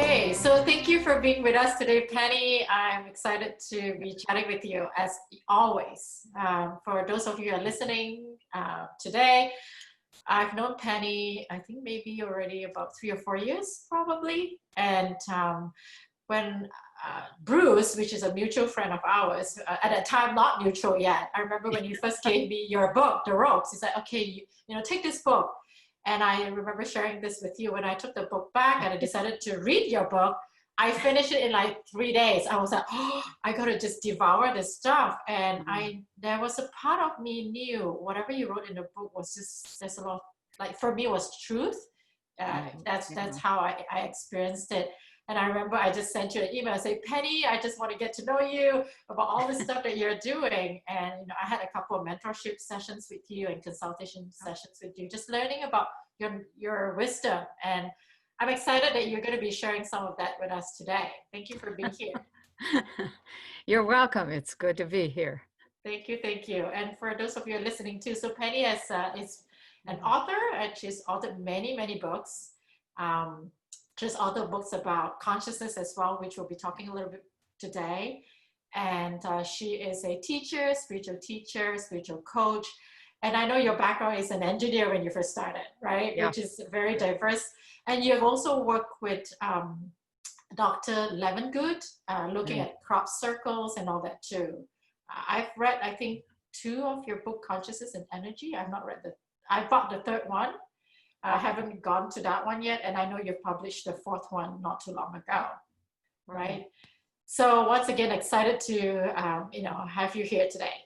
Okay, so thank you for being with us today, Penny. I'm excited to be chatting with you as always. For those of you who are listening today, I've known Penny, I think maybe already about 3 or 4 years, probably. And when Bruce, which is a mutual friend of ours, at that time not mutual yet. I remember when you first gave me your book, The Ropes. He said, "Okay, take this book." And I remember sharing this with you. When I took the book back and I decided to read your book, I finished it in like 3 days. I was like, oh, I gotta just devour this stuff. And there was a part of me knew whatever you wrote in the book was just, there's a lot, like for me was truth. That's how I experienced it. And I remember I just sent you an email, say, "Penny, I just want to get to know you about all the stuff that you're doing." And I had a couple of mentorship sessions with you and consultation sessions with you, just learning about your wisdom. And I'm excited that you're going to be sharing some of that with us today. Thank you for being here. You're welcome. It's good to be here. Thank you, thank you. And for those of you listening too, so Penny is an author, and she's authored many books. Just other books about consciousness as well, which we'll be talking a little bit today. And she is a teacher, spiritual coach. And I know your background is an engineer when you first started, right? Yeah. Which is very diverse. And you have also worked with Dr. Levengood, looking at crop circles and all that too. I've read, I think, 2 of your book, Consciousness and Energy. I've not read I bought the 3rd one. I haven't gone to that one yet, and I know you've published the 4th one not too long ago, right? So once again, excited to have you here today.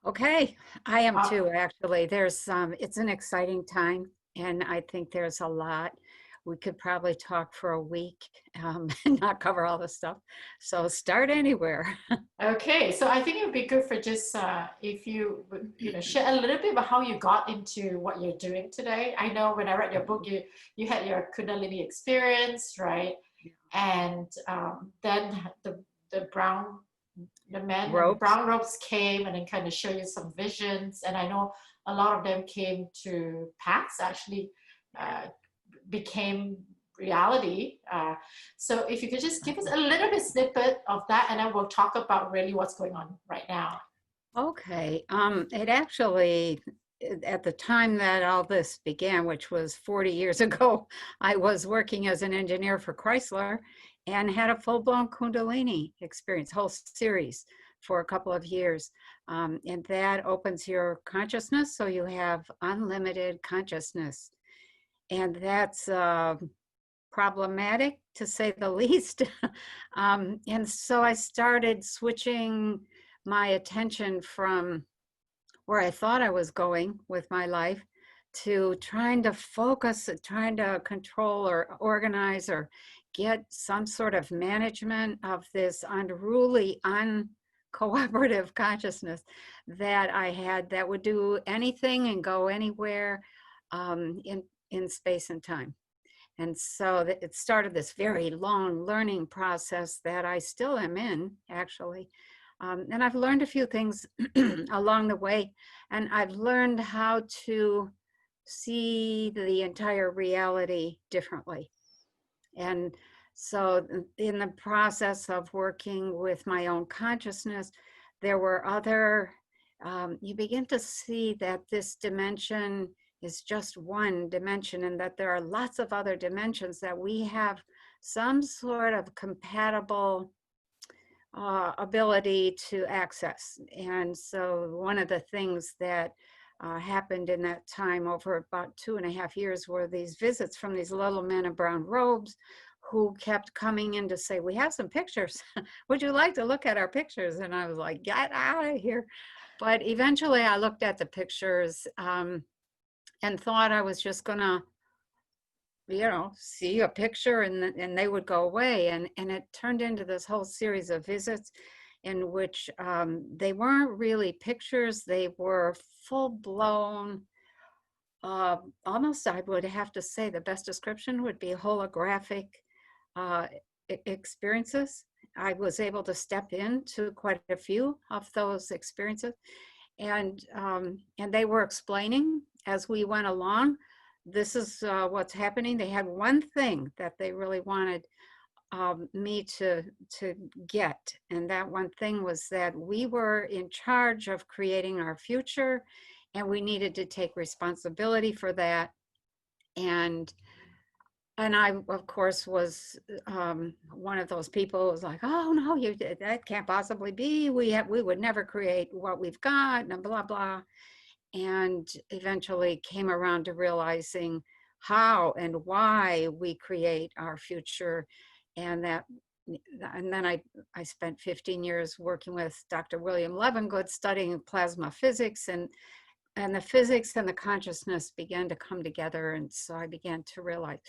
Okay, I am too. Actually, there's it's an exciting time, and I think there's a lot. We could probably talk for a week and not cover all the stuff. So start anywhere. Okay, so I think it would be good for just if you share a little bit about how you got into what you're doing today. I know when I read your book, you had your Kundalini experience, right? And then the brown ropes came and then kind of show you some visions. And I know a lot of them came to pass, actually became reality. So if you could just give us a little bit snippet of that, and then we'll talk about really what's going on right now. Okay. It actually, at the time that all this began, which was 40 years ago, I was working as an engineer for Chrysler and had a full-blown Kundalini experience, whole series for a couple of years. And that opens your consciousness, so you have unlimited consciousness. And that's problematic, to say the least. And so I started switching my attention from where I thought I was going with my life to trying to focus, trying to control or organize or get some sort of management of this unruly, uncooperative consciousness that I had that would do anything and go anywhere in space and time. And so it started this very long learning process that I still am in, actually. And I've learned a few things along the way, and I've learned how to see the entire reality differently. And so in the process of working with my own consciousness, there were other, you begin to see that this dimension is just one dimension, and that there are lots of other dimensions that we have some sort of compatible ability to access. And so one of the things that happened in that time over about 2.5 years were these visits from these little men in brown robes who kept coming in to say, "We have some pictures. Would you like to look at our pictures?" And I was like, "Get out of here." But eventually I looked at the pictures and thought I was just gonna, see a picture and they would go away. And it turned into this whole series of visits in which they weren't really pictures. They were full-blown, almost, I would have to say the best description would be holographic experiences. I was able to step into quite a few of those experiences. And they were explaining as we went along this is what's happening. They had one thing that they really wanted me to get, and that one thing was that we were in charge of creating our future, and we needed to take responsibility for that. And I, of course, was one of those people who was like, oh no, that can't possibly be. We would never create what we've got, and blah blah. And eventually came around to realizing how and why we create our future. And then I spent 15 years working with Dr. William Levengood studying plasma physics, and the physics and the consciousness began to come together. And so I began to realize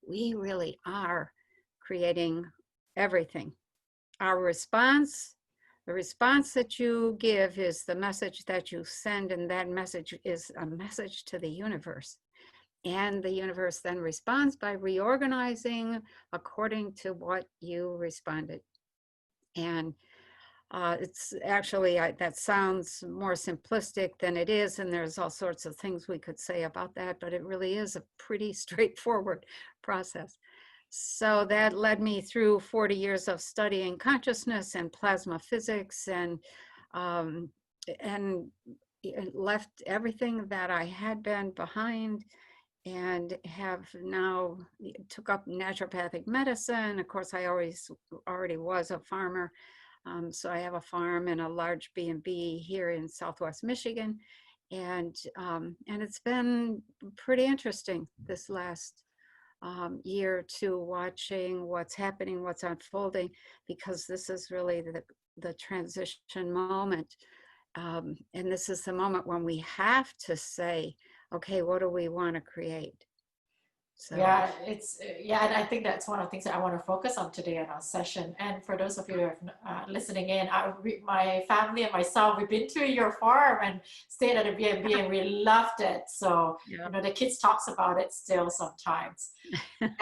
we really are creating everything. Our response, the response that you give is the message that you send, and that message is a message to the universe. And the universe then responds by reorganizing according to what you responded. And it's actually, that sounds more simplistic than it is, and there's all sorts of things we could say about that, but it really is a pretty straightforward process. So that led me through 40 years of studying consciousness and plasma physics, and left everything that I had been behind, and have now took up naturopathic medicine. Of course, I already was a farmer. So I have a farm and a large B&B here in Southwest Michigan. And it's been pretty interesting this last year or two, watching what's happening, what's unfolding, because this is really the transition moment. And this is the moment when we have to say, okay, what do we want to create? So yeah, and I think that's one of the things that I want to focus on today in our session. And for those of you who are listening in, my family and myself, we've been to your farm and stayed at a B&B, and we loved it. So yeah. you know, the kids talks about it still sometimes.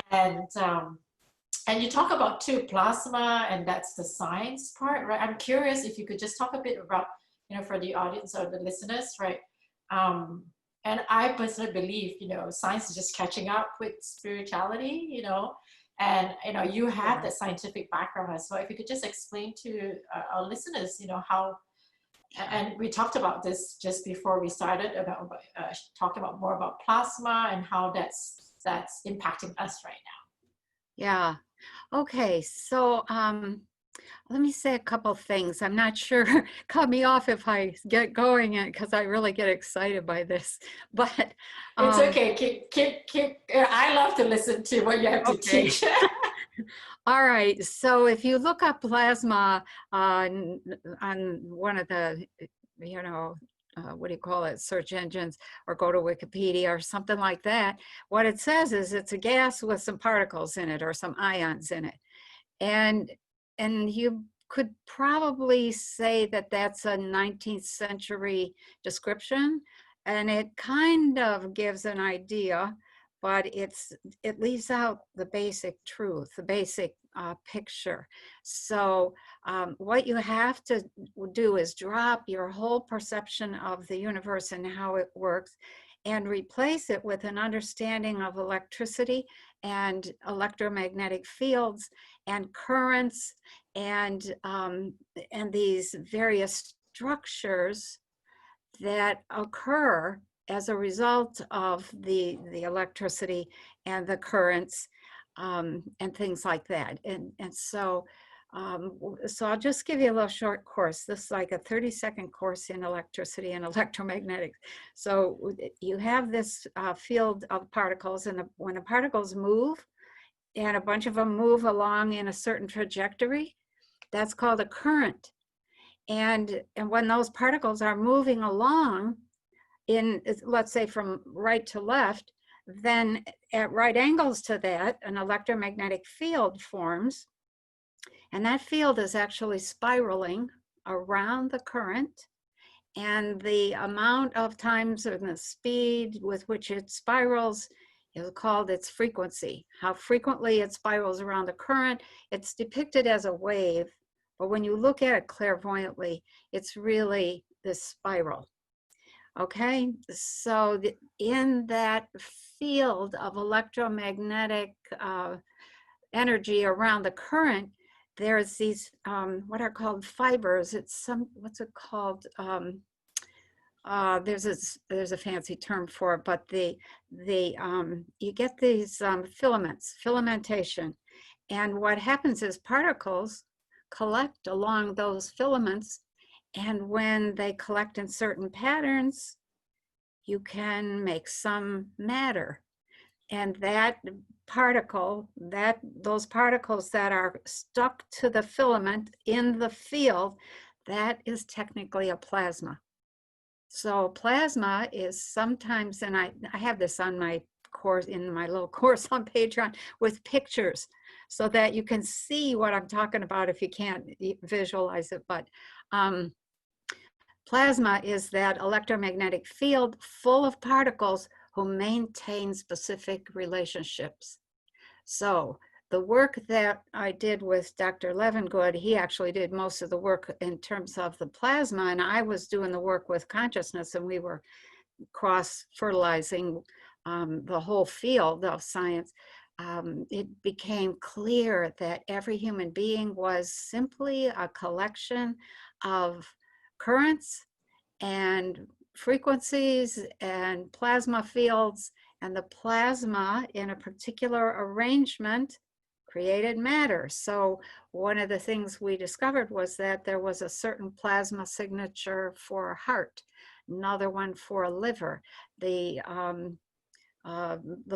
And you talk about too plasma, and that's the science part, right? I'm curious if you could just talk a bit about, you know, for the audience or the listeners, right? And I personally believe, you know, science is just catching up with spirituality, you know, and, you know, you have that scientific background as well. If you could just explain to our listeners, you know, how, and we talked about this just before we started about talking about more about plasma and how that's impacting us right now. Yeah. Okay. So let me say a couple things. I'm not sure, cut me off if I get going, because I really get excited by this. But it's okay. Keep. I love to listen to what you have to teach. All right. So if you look up plasma on one of the, you know, what do you call it, search engines, or go to Wikipedia or something like that, what it says is it's a gas with some particles in it or some ions in it. And you could probably say that that's a 19th century description, and it kind of gives an idea, but it leaves out the basic truth, the basic picture. So what you have to do is drop your whole perception of the universe and how it works, and replace it with an understanding of electricity and electromagnetic fields and currents and these various structures that occur as a result of the electricity and the currents and things like that. And so I'll just give you a little short course. This is like a 30-second course in electricity and electromagnetics. So you have this field of particles, and when the particles move, and a bunch of them move along in a certain trajectory, that's called a current. And when those particles are moving along in, let's say, from right to left, then at right angles to that, an electromagnetic field forms. And that field is actually spiraling around the current. And the amount of times and the speed with which it spirals is called its frequency. How frequently it spirals around the current, it's depicted as a wave. But when you look at it clairvoyantly, it's really this spiral. Okay, so in that field of electromagnetic energy around the current, there's these what are called fibers. It's some, what's it called? There's a fancy term for it, but you get these filaments, filamentation, and what happens is particles collect along those filaments, and when they collect in certain patterns, you can make some matter. And that those particles that are stuck to the filament in the field, that is technically a plasma. So plasma is sometimes, and I have this on my course, in my little course on Patreon, with pictures so that you can see what I'm talking about if you can't visualize it. But plasma is that electromagnetic field full of particles who maintain specific relationships. So the work that I did with Dr. Levengood, he actually did most of the work in terms of the plasma, and I was doing the work with consciousness, and we were cross-fertilizing the whole field of science. It became clear that every human being was simply a collection of currents and frequencies and plasma fields, and the plasma in a particular arrangement created matter. So one of the things we discovered was that there was a certain plasma signature for a heart, another one for a liver. The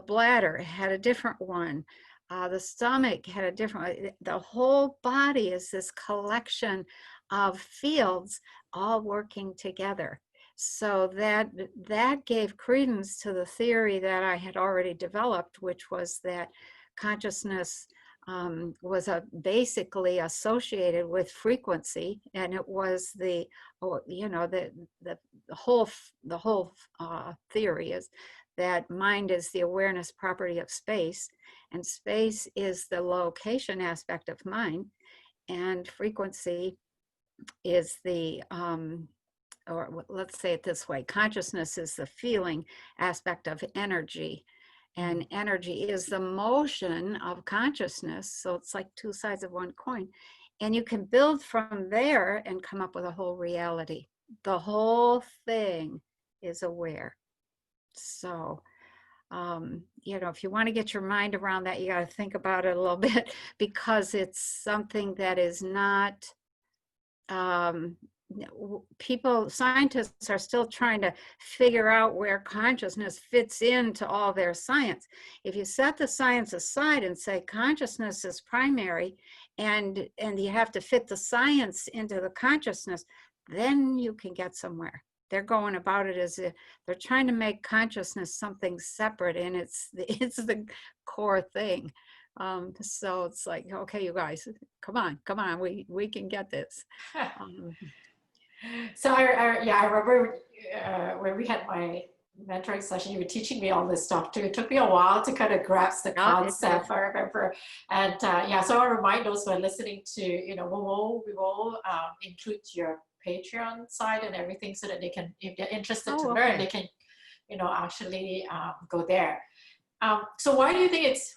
bladder had a different one. The stomach had a different one. The whole body is this collection of fields all working together. So that gave credence to the theory that I had already developed, which was that consciousness was basically associated with frequency, and it was the whole theory is that mind is the awareness property of space, and space is the location aspect of mind, and frequency is the or let's say it this way, consciousness is the feeling aspect of energy. And energy is the motion of consciousness. So it's like two sides of one coin. And you can build from there and come up with a whole reality. The whole thing is aware. So, if you want to get your mind around that, you got to think about it a little bit, because it's something that is not, scientists are still trying to figure out where consciousness fits into all their science. If you set the science aside and say consciousness is primary, and you have to fit the science into the consciousness, then you can get somewhere. They're going about it as if they're trying to make consciousness something separate, and it's the core thing. So it's like, okay, you guys, come on, we can get this. So I remember when we had my mentoring session, you were teaching me all this stuff too. It took me a while to kind of grasp the concept, I remember. And so I remind those who are listening to, we will include your Patreon site and everything so that they can, if they're interested to learn, they can, actually go there. So why do you think it's,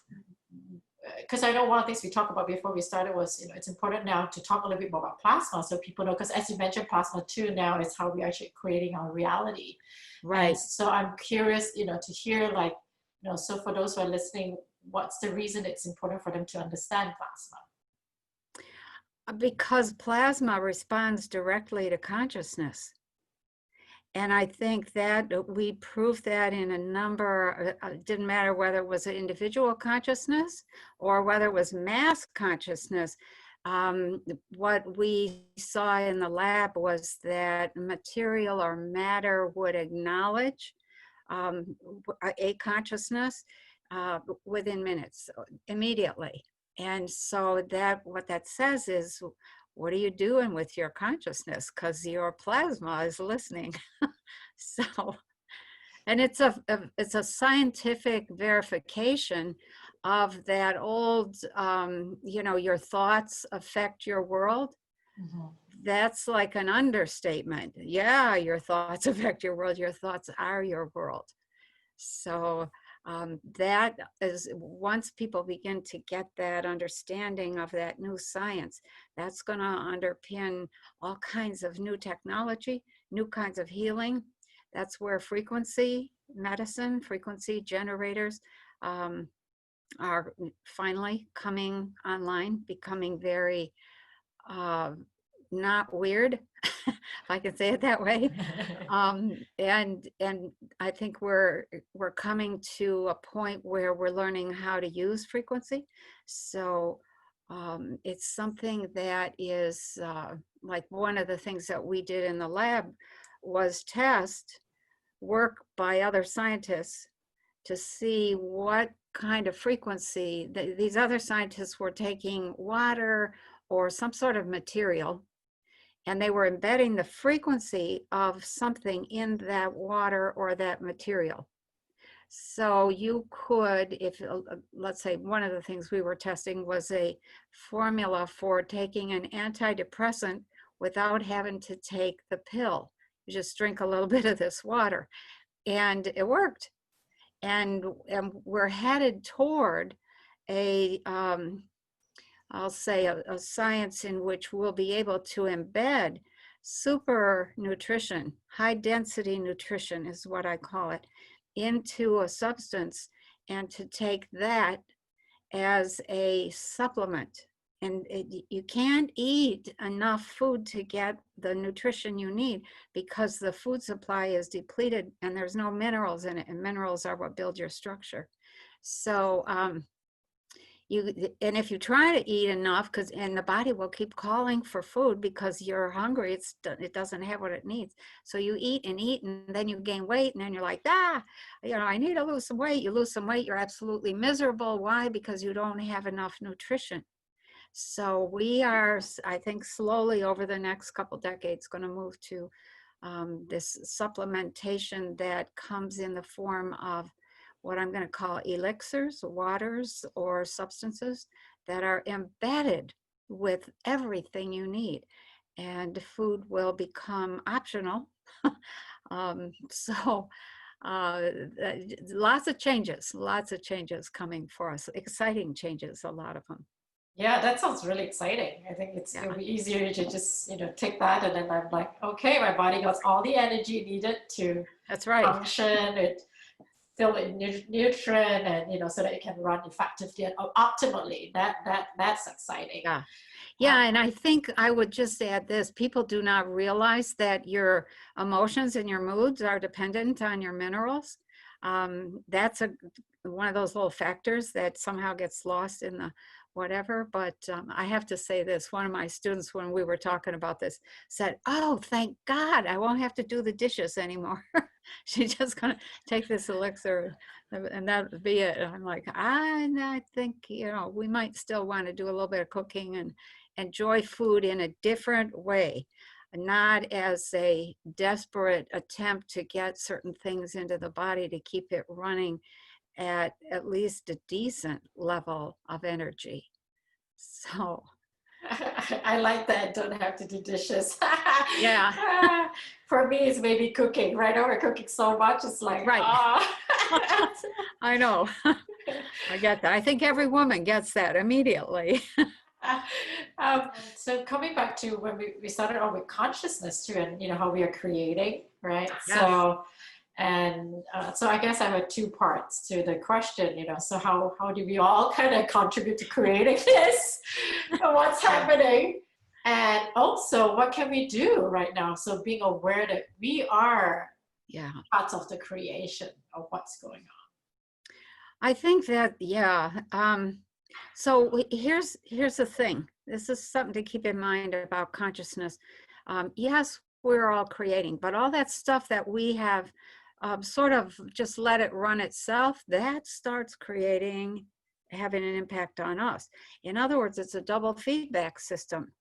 because I know one of the things we talked about before we started was, it's important now to talk a little bit more about plasma so people know, because as you mentioned, plasma too now is how we're actually creating our reality. Right. And so I'm curious, to hear so for those who are listening, what's the reason it's important for them to understand plasma? Because plasma responds directly to consciousness. And I think that we proved that in a number, it didn't matter whether it was an individual consciousness or whether it was mass consciousness. What we saw in the lab was that material or matter would acknowledge a consciousness within minutes, immediately. And so what that says is, what are you doing with your consciousness? Because your plasma is listening. So, and it's a scientific verification of that old, your thoughts affect your world. that's like an understatement. Yeah, your thoughts affect your world. Your thoughts are your world. So that is, once people begin to get that understanding of that new science, that's going to underpin all kinds of new technology, new kinds of healing. That's where frequency medicine, frequency generators are finally coming online, becoming very not weird, if I can say it that way. And I think we're coming to a point where we're learning how to use frequency. So it's something that is like one of the things that we did in the lab was test work by other scientists to see what kind of frequency these other scientists were taking water or some sort of material, and they were embedding the frequency of something in that water or that material. So you could, if let's say one of the things we were testing was a formula for taking an antidepressant without having to take the pill. You just drink a little bit of this water, and it worked. And we're headed toward a I'll say a science in which we'll be able to embed super nutrition, high density nutrition is what I call it, into a substance, and to take that as a supplement. And you can't eat enough food to get the nutrition you need because the food supply is depleted and there's no minerals in it, and minerals are what build your structure. So and if you try to eat enough, and the body will keep calling for food because you're hungry, it doesn't have what it needs. So you eat and eat, and then you gain weight, and then you're like, I need to lose some weight. You lose some weight, you're absolutely miserable. Why? Because you don't have enough nutrition. So we are, I think, slowly over the next couple decades going to move to this supplementation that comes in the form of what I'm going to call elixirs, waters, or substances that are embedded with everything you need. And food will become optional. So lots of changes coming for us, exciting changes, a lot of them. Yeah, that sounds really exciting. I think it'll be easier to just, take that, and then I'm like, okay, my body got all the energy needed to function, it fill with nutrient, and so that it can run effectively and optimally. That's exciting. Yeah, and I think I would just add this: people do not realize that your emotions and your moods are dependent on your minerals. That's one of those little factors that somehow gets lost in the whatever. But I have to say this: one of my students, when we were talking about this, said, "Oh, thank God, I won't have to do the dishes anymore." She's just gonna take this elixir, and that would be it. And I'm like, I think we might still want to do a little bit of cooking and enjoy food in a different way, not as a desperate attempt to get certain things into the body to keep it running at least a decent level of energy. So I like that. Don't have to do dishes. Yeah. For me, it's maybe cooking. Right now, we're cooking so much. It's like, I know. I get that. I think every woman gets that immediately. So coming back to when we started off with consciousness too, and how we are creating, right? Yes. So I guess I have two parts to the question, so how do we all kind of contribute to creating this? What's happening? And also, what can we do right now? So being aware that we are parts of the creation of what's going on. I think that, so here's the thing. This is something to keep in mind about consciousness. Yes, we're all creating, but all that stuff that we have sort of just let it run itself, that starts having an impact on us. In other words, it's a double feedback system.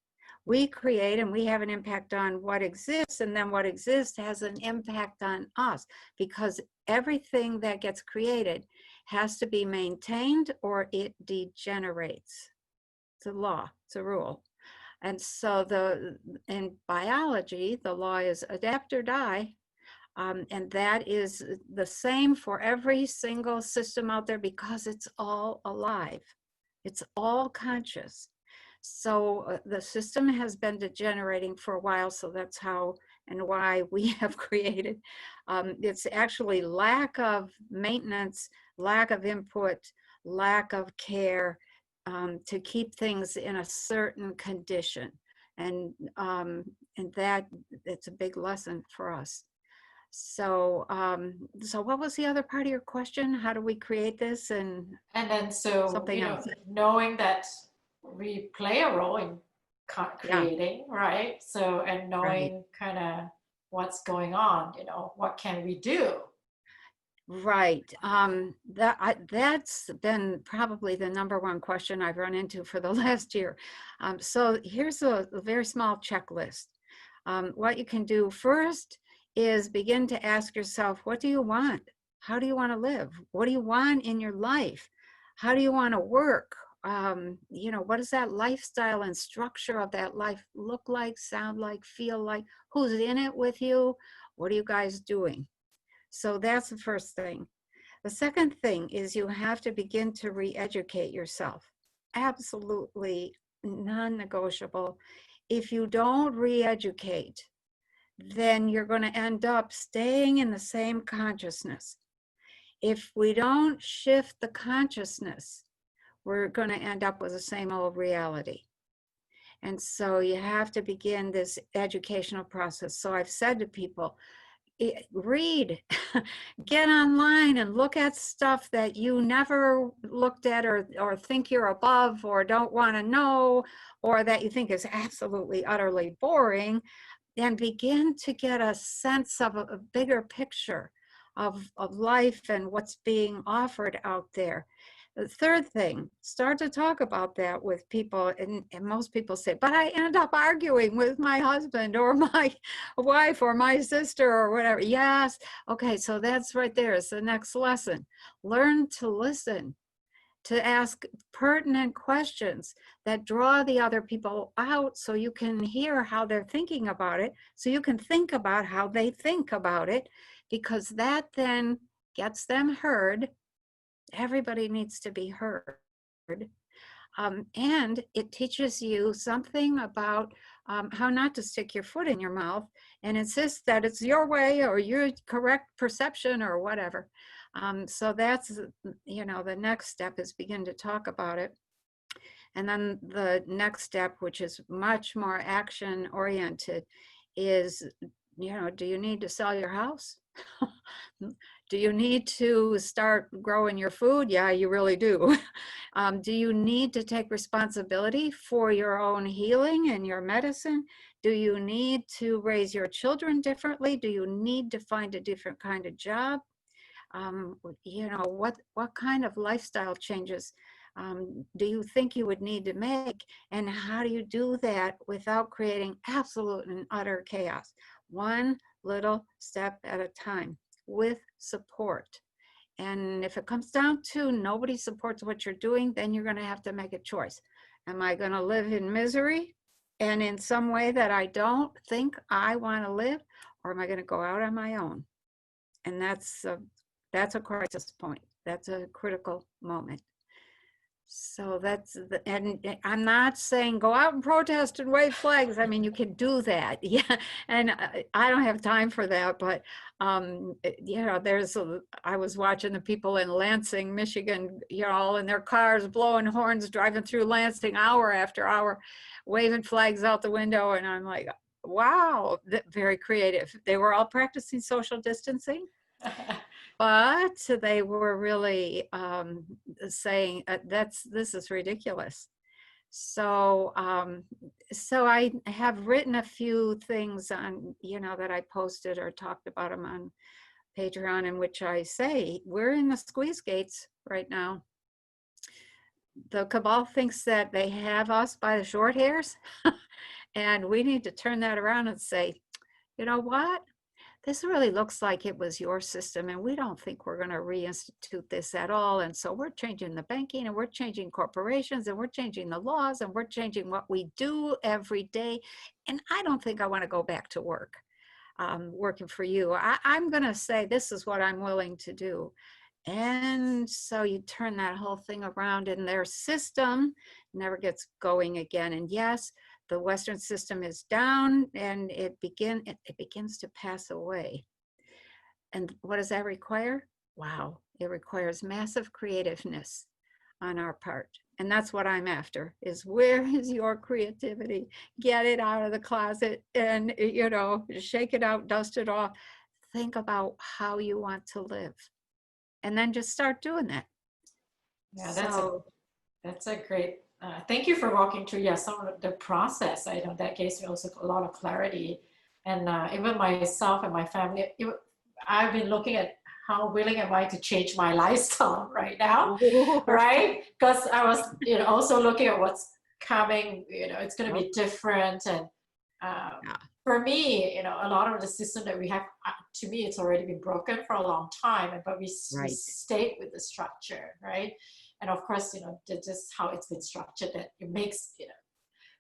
We create and we have an impact on what exists, and then what exists has an impact on us, because everything that gets created has to be maintained or it degenerates. It's a law, it's a rule. And so in biology, the law is adapt or die. And that is the same for every single system out there because it's all alive. It's all conscious. So the system has been degenerating for a while. So that's how and why we have created. It's actually lack of maintenance, lack of input, lack of care to keep things in a certain condition. And that it's a big lesson for us. So, so what was the other part of your question? How do we create this and then, so, something else? knowing that we play a role in Yeah, creating, right? So, and right, knowing kind of what's going on, what can we do? right. That's been probably the number one question I've run into for the last year. So here's a very small checklist. What you can do first is begin to ask yourself, what do you want? How do you want to live? What do you want in your life? How do you want to work? What does that lifestyle and structure of that life look like, sound like, feel like? Who's in it with you? What are you guys doing? So that's the first thing. The second thing is you have to begin to re-educate yourself. Absolutely non-negotiable. If you don't re-educate, then you're going to end up staying in the same consciousness. If we don't shift the consciousness, we're going to end up with the same old reality. And so you have to begin this educational process. So I've said to people, read, get online and look at stuff that you never looked at or think you're above or don't want to know, or that you think is absolutely, utterly boring, and begin to get a sense of a bigger picture of life and what's being offered out there. The third thing, start to talk about that with people, and most people say, but I end up arguing with my husband or my wife or my sister or whatever. Yes, okay, so that's right there. It's the next lesson. Learn to listen, to ask pertinent questions that draw the other people out so you can hear how they're thinking about it, so you can think about how they think about it, because that then gets them heard. Everybody needs to be heard. And it teaches you something about how not to stick your foot in your mouth and insist that it's your way or your correct perception or whatever. So that's, the next step is begin to talk about it. And then the next step, which is much more action oriented, is, do you need to sell your house? Do you need to start growing your food? Yeah, you really do. Do you need to take responsibility for your own healing and your medicine? Do you need to raise your children differently? Do you need to find a different kind of job? What kind of lifestyle changes do you think you would need to make? And how do you do that without creating absolute and utter chaos? One little step at a time with support. And if it comes down to nobody supports what you're doing, then you're going to have to make a choice. Am I going to live in misery and in some way that I don't think I want to live, or am I going to go out on my own? And that's a crisis point. That's a critical moment. So and I'm not saying go out and protest and wave flags. I mean, you can do that. Yeah. And I don't have time for that, but I was watching the people in Lansing, Michigan, all in their cars, blowing horns, driving through Lansing hour after hour, waving flags out the window. And I'm like, wow, very creative. They were all practicing social distancing. But they were really saying this is ridiculous. So so I have written a few things on, that I posted or talked about them on Patreon, in which I say we're in the squeeze gates right now. The cabal thinks that they have us by the short hairs, and we need to turn that around and say, you know what? this really looks like it was your system, and we don't think we're going to reinstitute this at all. And so we're changing the banking, and we're changing corporations, and we're changing the laws, and we're changing what we do every day. And I don't think I want to go back to work, working for you. I'm going to say, this is what I'm willing to do. And so you turn that whole thing around, and their system never gets going again. And yes, the Western system is down, and it begins to pass away. And what does that require? Wow, it requires massive creativeness on our part. And that's what I'm after, is where is your creativity? Get it out of the closet and, you know, shake it out, dust it off. Think about how you want to live. And then just start doing that. Yeah, So, that's a great, thank you for walking through, yeah, some of the process. I know that gives me also a lot of clarity. And even myself and my family, I've been looking at how willing am I to change my lifestyle right now, right? Because I was, you know, also looking at what's coming, you know, it's going to be different. And for me, you know, a lot of the system that we have, to me, it's already been broken for a long time, but we stayed with the structure, right? And of course, you know, just how it's been structured, that it makes, you know,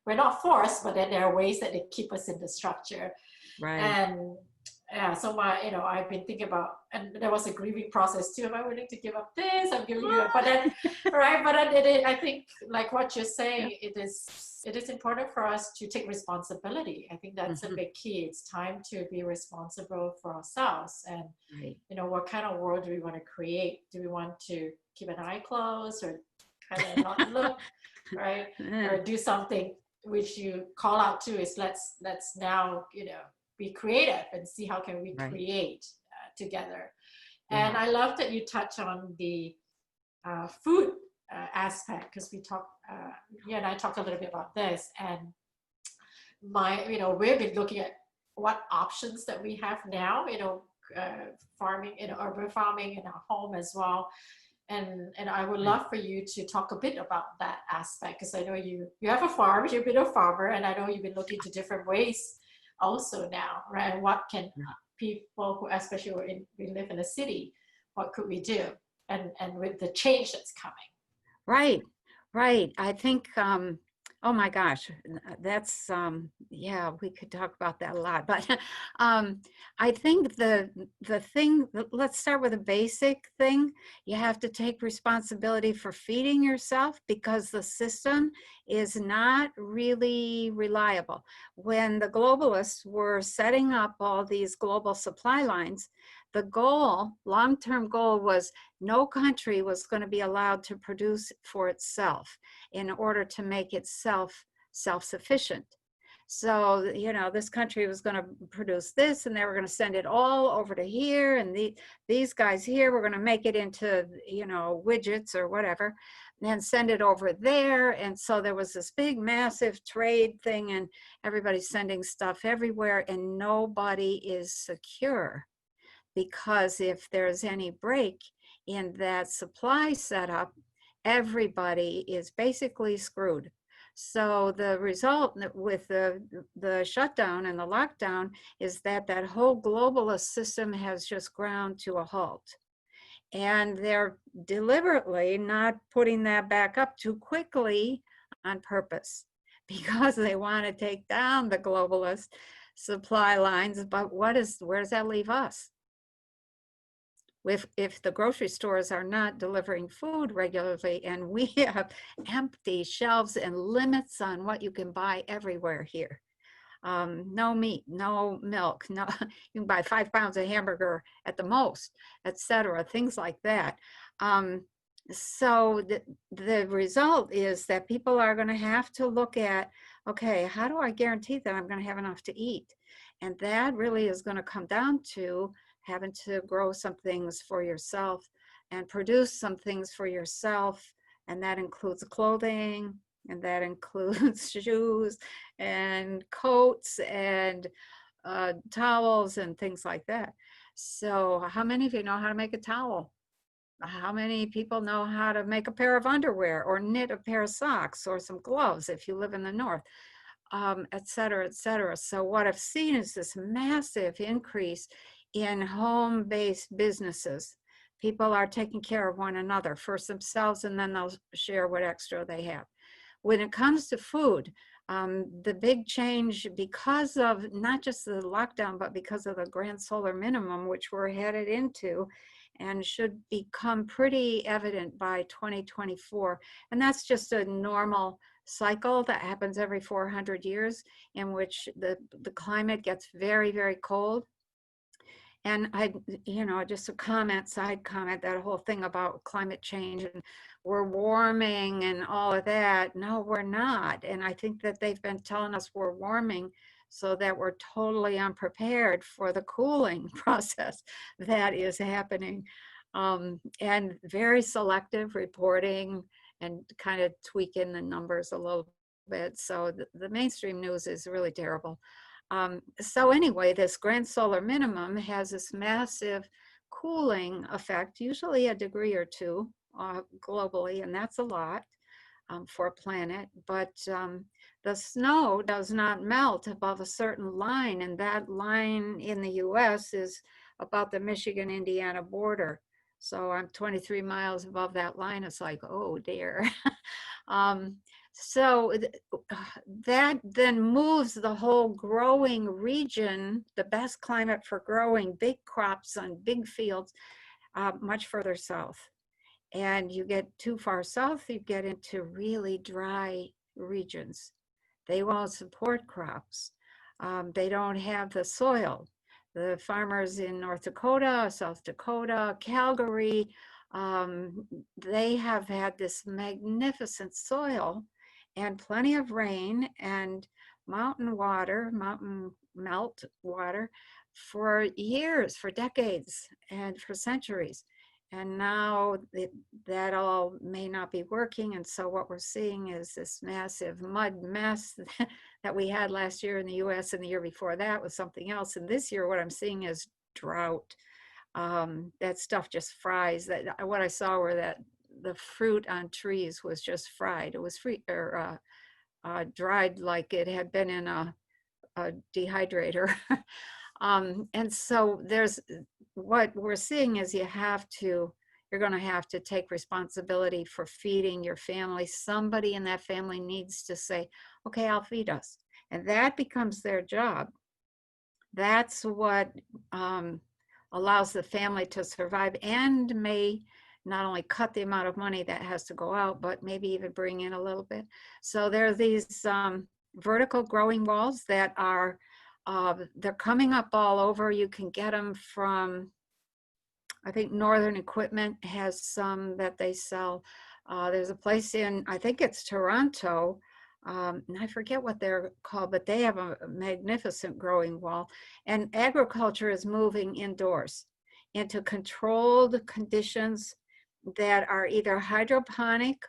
we're not forced, but then there are ways that they keep us in the structure. right. And yeah, so you know, I've been thinking about, and there was a grieving process too. Am I willing to give up this? I'm giving you up, but then, right? But then I think, like what you're saying, it is important for us to take responsibility. I think that's a big key. It's time to be responsible for ourselves, and you know, what kind of world do we want to create? Do we want to keep an eye closed, or kind of not look, right? Or do something which you call out to is let's now, you know, be creative and see how can we create together. And I love that you touch on the food aspect, because we talk, you and I talked a little bit about this, and you know, we've been looking at what options that we have now, you know, farming, you know, urban farming in our home as well. And I would love for you to talk a bit about that aspect, because I know you have a farm, you've been a farmer, and I know you've been looking to different ways also now, right? And what can people who, especially we live in a city, what could we do? And with the change that's coming. Right. I think, oh my gosh, that's, yeah, we could talk about that a lot. But I think the thing, let's start with a basic thing. You have to take responsibility for feeding yourself, because the system is not really reliable. When the globalists were setting up all these global supply lines, the goal, long-term goal, was no country was going to be allowed to produce for itself in order to make itself self-sufficient. So, you know, this country was going to produce this, and they were going to send it all over to here, and these guys here were going to make it into, you know, widgets or whatever, and send it over there. And so there was this big, massive trade thing, and everybody's sending stuff everywhere, and nobody is secure. Because if there's any break in that supply setup, everybody is basically screwed. So the result with the shutdown and the lockdown is that whole globalist system has just ground to a halt. And they're deliberately not putting that back up too quickly on purpose, because they want to take down the globalist supply lines. But where does that leave us? If the grocery stores are not delivering food regularly, and we have empty shelves and limits on what you can buy everywhere here. No meat, no milk, no, you can buy 5 pounds of hamburger at the most, etc. Things like that. So the result is that people are going to have to look at, okay, how do I guarantee that I'm going to have enough to eat? And that really is going to come down to having to grow some things for yourself and produce some things for yourself. And that includes clothing, and that includes shoes and coats and towels and things like that. So how many of you know how to make a towel? How many people know how to make a pair of underwear, or knit a pair of socks, or some gloves if you live in the north? Et cetera, et cetera. So what I've seen is this massive increase in home-based businesses. People are taking care of one another, first themselves, and then they'll share what extra they have. When it comes to food, the big change, because of not just the lockdown, but because of the grand solar minimum, which we're headed into, and should become pretty evident by 2024. And that's just a normal cycle that happens every 400 years, in which the climate gets very, very cold. And just a side comment, that whole thing about climate change and we're warming and all of that. No, we're not. And I think that they've been telling us we're warming so that we're totally unprepared for the cooling process that is happening. And very selective reporting and kind of tweaking the numbers a little bit. So the mainstream news is really terrible. So anyway, this grand solar minimum has this massive cooling effect, usually a degree or two globally, and that's a lot for a planet. But the snow does not melt above a certain line, and that line in the US is about the Michigan-Indiana border. So I'm 23 miles above that line. It's like, oh dear. So that then moves the whole growing region, the best climate for growing big crops on big fields, much further south. And you get too far south, you get into really dry regions. They won't support crops. They don't have the soil. The farmers in North Dakota, South Dakota, Calgary, they have had this magnificent soil and plenty of rain and mountain melt water for years, for decades, and for centuries. And now that all may not be working. And so what we're seeing is this massive mud mess that we had last year in the US, and the year before that was something else. And this year, what I'm seeing is drought. That stuff just fries. What I saw were that the fruit on trees was just fried. It was dried like it had been in a dehydrator. And so what we're seeing is you're going to have to take responsibility for feeding your family. Somebody in that family needs to say, okay, I'll feed us. And that becomes their job. That's what allows the family to survive, and may not only cut the amount of money that has to go out, but maybe even bring in a little bit. So there are these vertical growing walls that are, they're coming up all over. You can get them from, I think Northern Equipment has some that they sell. There's a place in, I think it's Toronto, and I forget what they're called, but they have a magnificent growing wall. And agriculture is moving indoors into controlled conditions that are either hydroponic,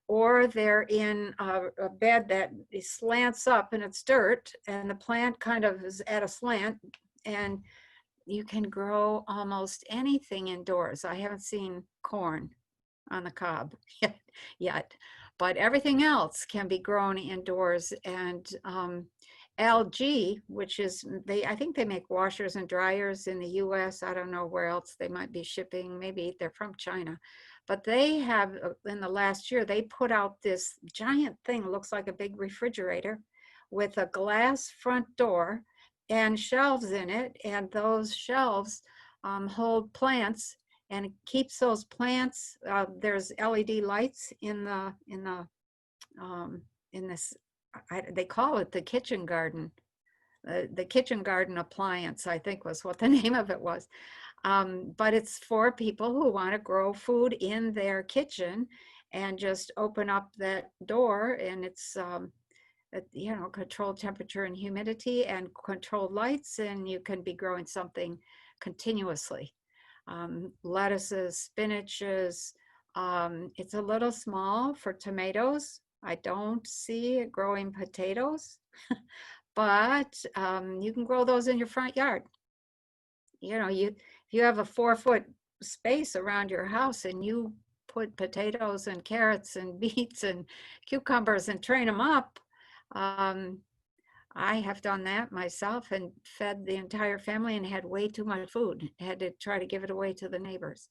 or they're in a bed that slants up and it's dirt, and the plant kind of is at a slant, and you can grow almost anything indoors. I haven't seen corn on the cob yet, but everything else can be grown indoors. And algae, which is, I think they make washers and dryers in the US. I don't know where else they might be shipping. Maybe they're from China. But they have, in the last year, they put out this giant thing, looks like a big refrigerator, with a glass front door and shelves in it. And those shelves hold plants, and it keeps those plants. There's LED lights in this, they call it the kitchen garden. The kitchen garden appliance, I think, was what the name of it was. But it's for people who want to grow food in their kitchen, and just open up that door, and it's controlled temperature and humidity and controlled lights, and you can be growing something continuously. Lettuces, spinaches. It's a little small for tomatoes. I don't see it growing potatoes, but you can grow those in your front yard. If you have a 4-foot space around your house, and you put potatoes and carrots and beets and cucumbers and train them up, I have done that myself and fed the entire family and had way too much food. Had to try to give it away to the neighbors.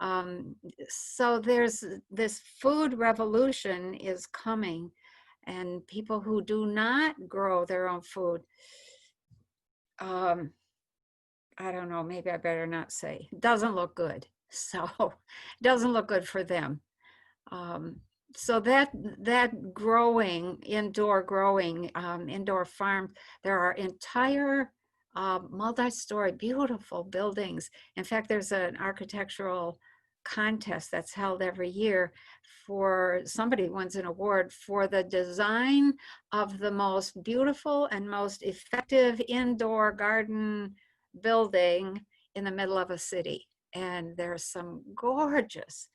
Um, so there's this food revolution is coming, and people who do not grow their own food, um, I don't know, maybe I better not say, doesn't look good. So it doesn't look good for them. Um, so that growing, indoor growing, indoor farms, there are entire multi-story beautiful buildings. In fact, there's an architectural contest that's held every year for somebody wins an award for the design of the most beautiful and most effective indoor garden building in the middle of a city. And there's some gorgeous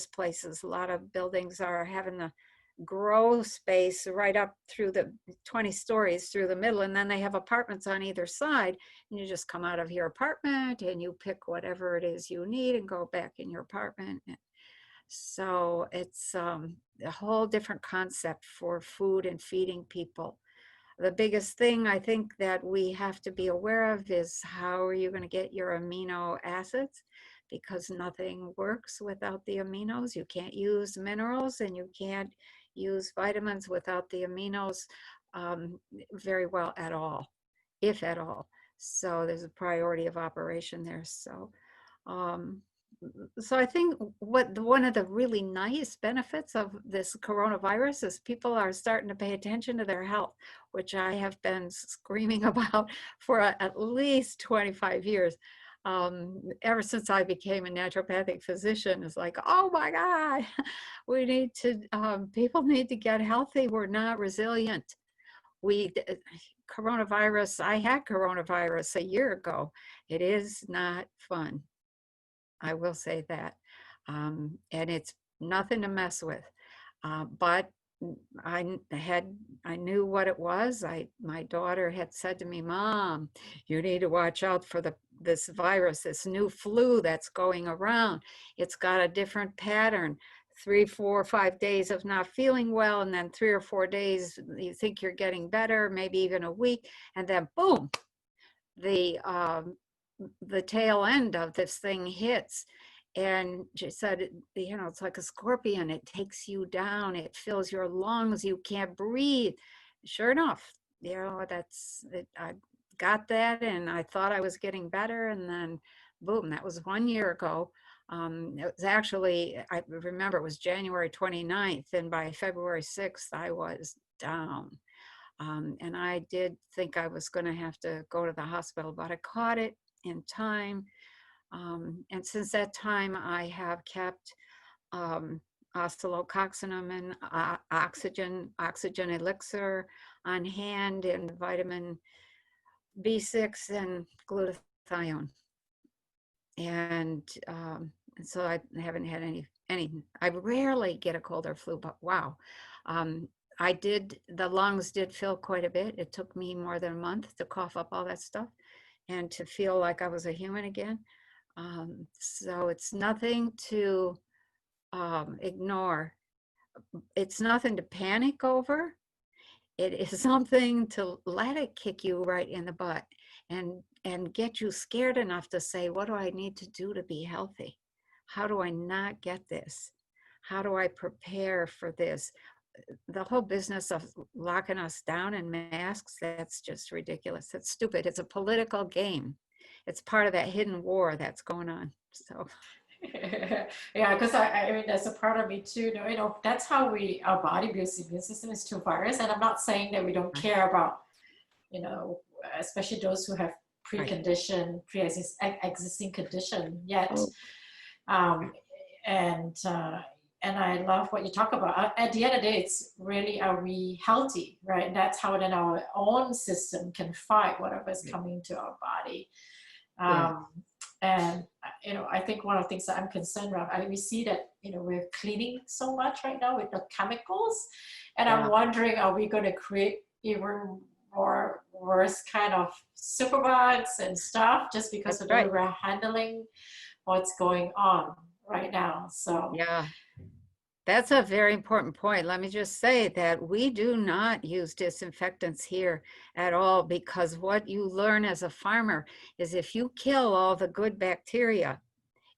places. A lot of buildings are having the grow space right up through the 20 stories through the middle, and then they have apartments on either side, and you just come out of your apartment and you pick whatever it is you need and go back in your apartment. So it's a whole different concept for food and feeding people. The biggest thing I think that we have to be aware of is how are you going to get your amino acids, because nothing works without the aminos. You can't use minerals and you can't use vitamins without the aminos very well at all, if at all. So there's a priority of operation there. Um, so I think one of the really nice benefits of this coronavirus is people are starting to pay attention to their health, which I have been screaming about for at least 25 years. Ever since I became a naturopathic physician, it's like, oh my God, we need to, people need to get healthy. We're not resilient. Coronavirus, I had coronavirus a year ago. It is not fun. I will say that. And it's nothing to mess with. But I knew what it was. My daughter had said to me, Mom, you need to watch out for this virus, this new flu that's going around. It's got a different pattern. 3, 4, 5 days of not feeling well, and then 3 or 4 days you think you're getting better, maybe even a week, and then boom, the tail end of this thing hits. And she said, it's like a scorpion. It takes you down. It fills your lungs. You can't breathe. Sure enough, that's it. I got that, and I thought I was getting better, and then boom, that was 1 year ago. It was actually, I remember it was January 29th, and by February 6th, I was down. And I did think I was going to have to go to the hospital, but I caught it in time. And since that time, I have kept oscillococcinum and oxygen elixir on hand, and vitamin B6 and glutathione. And so I haven't had any, I rarely get a cold or flu, but wow. The lungs did fill quite a bit. It took me more than a month to cough up all that stuff and to feel like I was a human again. So it's nothing to ignore. It's nothing to panic over. It is something to let it kick you right in the butt and get you scared enough to say, what do I need to do to be healthy? How do I not get this? How do I prepare for this? The whole business of locking us down in masks, that's just ridiculous. That's stupid. It's a political game. It's part of that hidden war that's going on. So yeah, because I mean, there's a part of me too. That's how our body builds the immune system is through virus. And I'm not saying that we don't care about, especially those who have preconditioned, pre-existing condition yet. And I love what you talk about. At the end of the day, it's really, are we healthy, right? And that's how then our own system can fight whatever is coming to our body. And I think one of the things that I'm concerned about, we see that we're cleaning so much right now with the chemicals, and I'm wondering, are we going to create even more worse kind of superbugs and stuff just because of the way we're handling what's going on right now? So That's a very important point. Let me just say that we do not use disinfectants here at all, because what you learn as a farmer is if you kill all the good bacteria,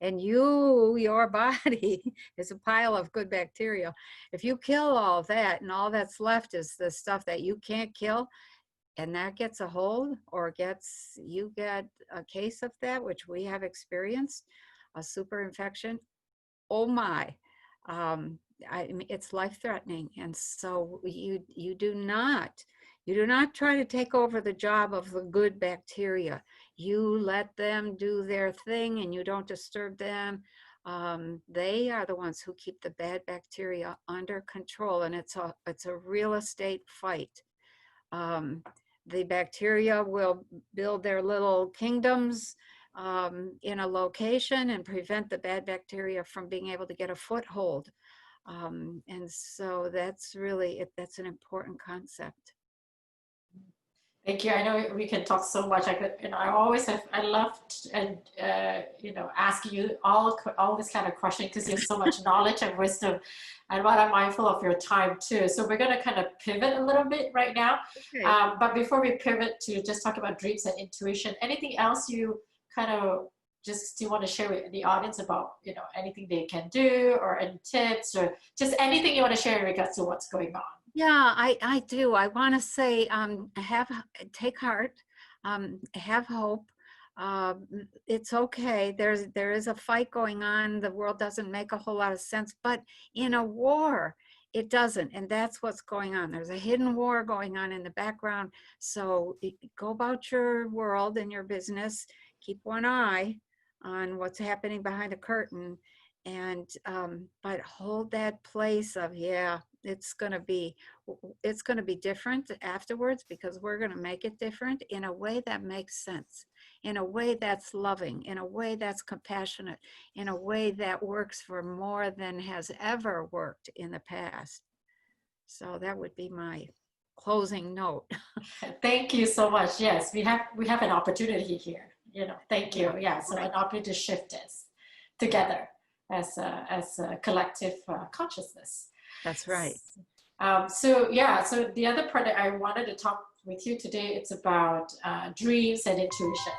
and your body is a pile of good bacteria. If you kill all that and all that's left is the stuff that you can't kill, and that gets a hold or you get a case of that, which we have experienced, a super infection, oh my, um, it's life-threatening. And so you do not try to take over the job of the good bacteria. You let them do their thing and you don't disturb them. They are the ones who keep the bad bacteria under control, and it's a real estate fight. The bacteria will build their little kingdoms in a location and prevent the bad bacteria from being able to get a foothold. And so that's that's an important concept. Thank you. I know we can talk so much. I love and ask you all this kind of question because you have so much knowledge and wisdom, and but I'm mindful of your time too. So we're going to kind of pivot a little bit right now. Okay. But before we pivot to just talk about dreams and intuition, anything else you kind of just do you want to share with the audience about anything they can do, or any tips, or just anything you want to share in regards to what's going on? Yeah, I do. I want to say, take heart, have hope. It's okay. There is a fight going on. The world doesn't make a whole lot of sense, but in a war, it doesn't. And that's what's going on. There's a hidden war going on in the background. So go about your world and your business. Keep one eye on what's happening behind the curtain. And but hold that place of, yeah, it's going to be different afterwards, because we're going to make it different in a way that makes sense, in a way that's loving, in a way that's compassionate, in a way that works for more than has ever worked in the past. So that would be my closing note. Thank you so much. Yes, we have an opportunity here. Thank you. Yeah, so an opportunity to shift this together as a collective consciousness. That's right. So the other part that I wanted to talk with you today, it's about dreams and intuition.